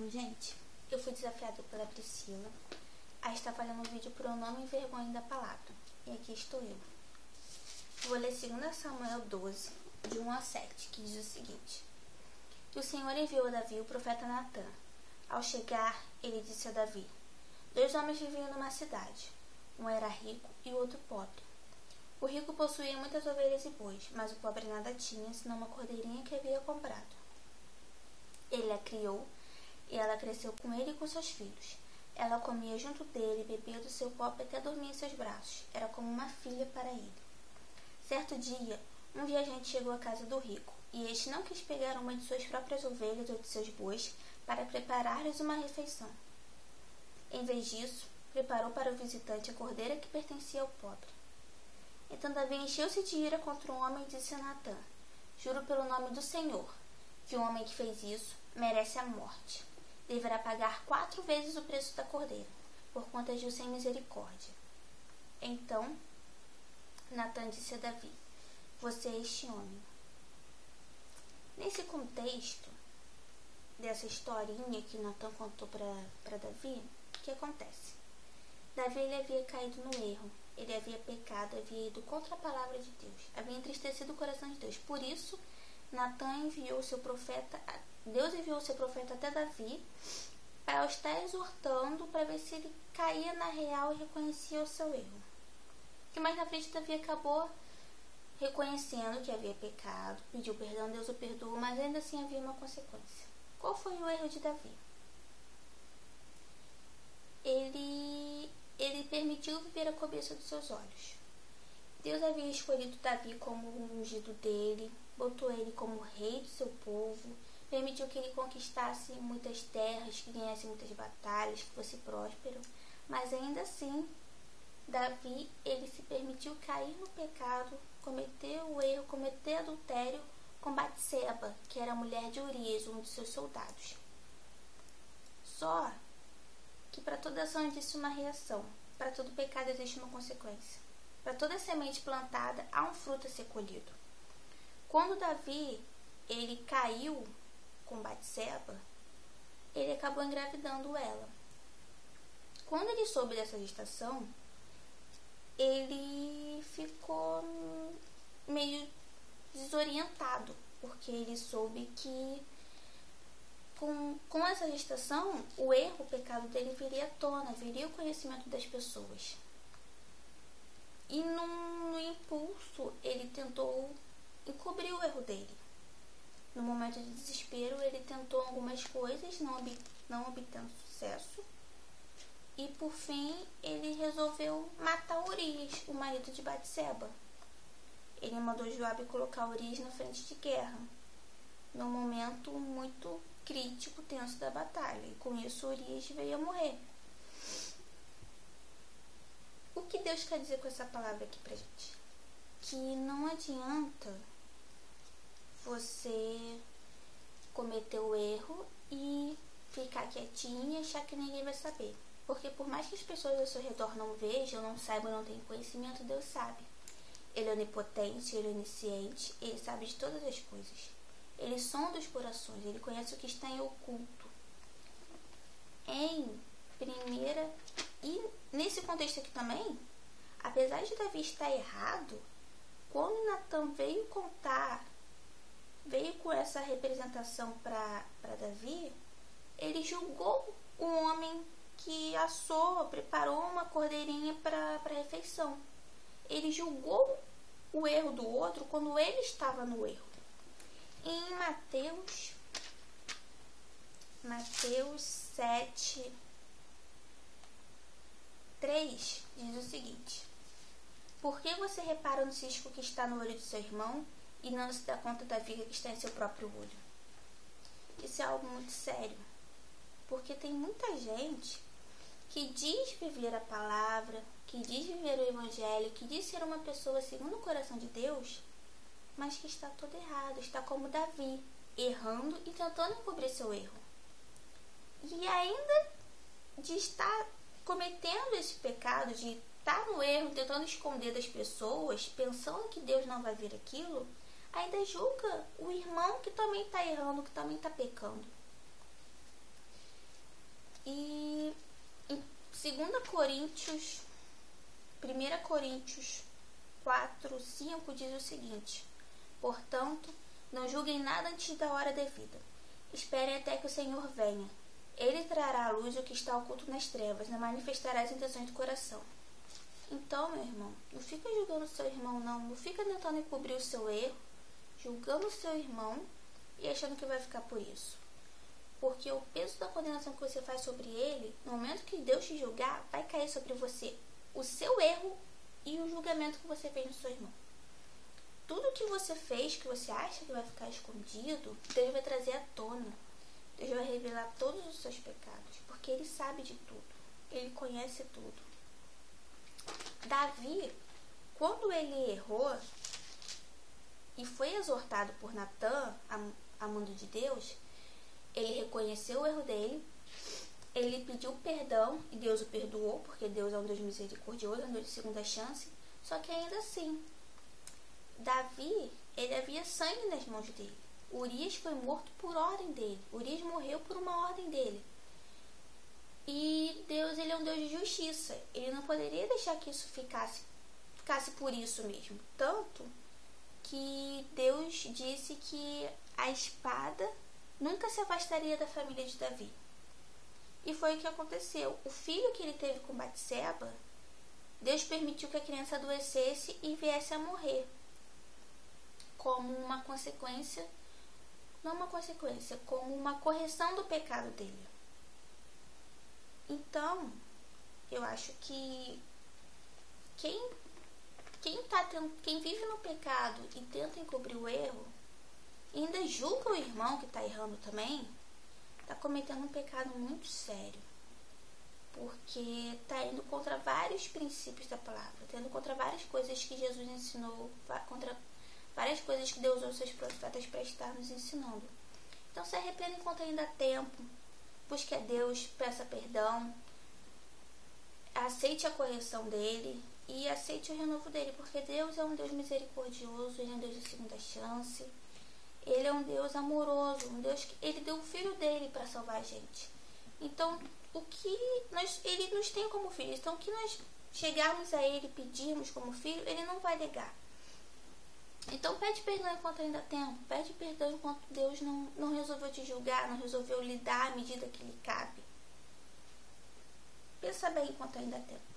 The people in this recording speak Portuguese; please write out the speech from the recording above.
Então, gente, eu fui desafiada pela Priscila a estar fazendo um vídeo por eu não me envergonho da palavra. E aqui estou eu. Vou ler 2 Samuel 12, de 1 a 7, que diz o seguinte: E o Senhor enviou a Davi o profeta Natã. Ao chegar, ele disse a Davi: 2 homens viviam numa cidade. Um era rico e o outro pobre. O rico possuía muitas ovelhas e bois, mas o pobre nada tinha, senão uma cordeirinha que havia comprado. Ele a criou, e ela cresceu com ele e com seus filhos. Ela comia junto dele, bebia do seu copo até dormia em seus braços. Era como uma filha para ele. Certo dia, um viajante chegou à casa do rico, e este não quis pegar uma de suas próprias ovelhas ou de seus bois para preparar-lhes uma refeição. Em vez disso, preparou para o visitante a cordeira que pertencia ao pobre. Então Davi encheu-se de ira contra o homem e disse a Natã: Juro pelo nome do Senhor, que o homem que fez isso merece a morte. Deverá pagar 4 vezes o preço da cordeira, porquanto agiu sem misericórdia. Então Natã disse a Davi: Você é este homem. Nesse contexto dessa historinha que Natã contou para Davi, o que acontece? Davi ele havia caído no erro, ele havia pecado, havia ido contra a palavra de Deus, havia entristecido o coração de Deus. Por isso, Natã enviou seu profeta, Deus enviou seu profeta até Davi para o estar exortando, para ver se ele caía na real e reconhecia o seu erro. Que mais na frente Davi acabou reconhecendo que havia pecado, pediu perdão, Deus o perdoou, mas ainda assim havia uma consequência. Qual foi o erro de Davi? Ele permitiu viver a cobiça dos seus olhos. Deus havia escolhido Davi como o ungido dele, botou ele como rei do seu povo, permitiu que ele conquistasse muitas terras, que ganhasse muitas batalhas, que fosse próspero, mas ainda assim, Davi, ele se permitiu cair no pecado, cometer o erro, cometer adultério com Batseba, que era a mulher de Urias, um de seus soldados. Só que para toda ação existe uma reação, para todo pecado existe uma consequência. Para toda semente plantada, há um fruto a ser colhido. Quando Davi ele caiu com Batseba, ele acabou engravidando ela. Quando ele soube dessa gestação, ele ficou meio desorientado, porque ele soube que com essa gestação, o erro, o pecado dele viria à tona, viria o conhecimento das pessoas. E no impulso, ele tentou encobrir o erro dele. No momento de desespero, ele tentou algumas coisas, não obtendo sucesso. E por fim, ele resolveu matar Urias, o marido de Batseba. Ele mandou Joabe colocar Urias na frente de guerra, num momento muito crítico, tenso da batalha. E com isso, Urias veio a morrer. O que Deus quer dizer com essa palavra aqui pra gente? Que não adianta você cometer o erro e ficar quietinho e achar que ninguém vai saber. Porque por mais que as pessoas ao seu redor não vejam, não saibam, não tenham conhecimento, Deus sabe. Ele é onipotente, ele é onisciente, ele sabe de todas as coisas. Ele sonda os corações, ele conhece o que está em oculto. E nesse contexto aqui também, apesar de Davi estar errado, quando Natã veio com essa representação para Davi, ele julgou o homem que assou, preparou uma cordeirinha para a refeição. Ele julgou o erro do outro quando ele estava no erro. Em Mateus 7, 3, diz o seguinte: Por que você repara no cisco que está no olho do seu irmão e não se dá conta da viga que está em seu próprio olho? Isso é algo muito sério, porque tem muita gente que diz viver a palavra, que diz viver o evangelho, que diz ser uma pessoa segundo o coração de Deus, mas que está todo errado, está como Davi, errando e tentando encobrir seu erro. E ainda de estar cometendo esse pecado, de estar no erro, tentando esconder das pessoas, pensando que Deus não vai ver aquilo, ainda julga o irmão que também está errando, que também está pecando. E em 2 Coríntios, 1 Coríntios 4:5 diz o seguinte: portanto, não julguem nada antes da hora devida. Esperem até que o Senhor venha. Ele trará à luz o que está oculto nas trevas, não manifestará as intenções do coração. Então, meu irmão, não fica julgando o seu irmão, não. Não fica tentando encobrir o seu erro, julgando o seu irmão e achando que vai ficar por isso. Porque o peso da condenação que você faz sobre ele, no momento que Deus te julgar, vai cair sobre você o seu erro e o julgamento que você fez no seu irmão. Tudo que você fez, que você acha que vai ficar escondido, Deus vai trazer à tona. Deus vai revelar todos os seus pecados, porque Ele sabe de tudo. Ele conhece tudo. Davi, quando ele errou e foi exortado por Natã, a mando de Deus, ele reconheceu o erro dele, ele pediu perdão e Deus o perdoou, porque Deus é um Deus misericordioso, é um Deus de segunda chance. Só que ainda assim, Davi, ele havia sangue nas mãos dele. Urias foi morto por ordem dele. Urias morreu por uma ordem dele. E Deus, ele é um Deus de justiça. Ele não poderia deixar que isso ficasse por isso mesmo. Tanto que Deus disse que a espada nunca se afastaria da família de Davi. E foi o que aconteceu. O filho que ele teve com Batseba, Deus permitiu que a criança adoecesse e viesse a morrer. Como uma consequência, não uma consequência, como uma correção do pecado dele. Então, eu acho que quem vive no pecado e tenta encobrir o erro, e ainda julga o irmão que está errando também, está cometendo um pecado muito sério. Porque está indo contra vários princípios da palavra, está indo contra várias coisas que Jesus ensinou, contra várias coisas que Deus usou seus profetas para estar nos ensinando. Então se arrependa enquanto ainda há tempo, busque a Deus, peça perdão, aceite a correção dele e aceite o renovo dele, porque Deus é um Deus misericordioso, Ele é um Deus de segunda chance, Ele é um Deus amoroso, um Deus que Ele deu o filho dele para salvar a gente. Então, Ele nos tem como filho, então o que nós chegarmos a Ele, pedirmos como filho, Ele não vai negar. Então pede perdão enquanto ainda há tempo, pede perdão enquanto Deus não resolveu te julgar, não resolveu lhe dar a medida que lhe cabe. Pensa bem enquanto ainda há tempo.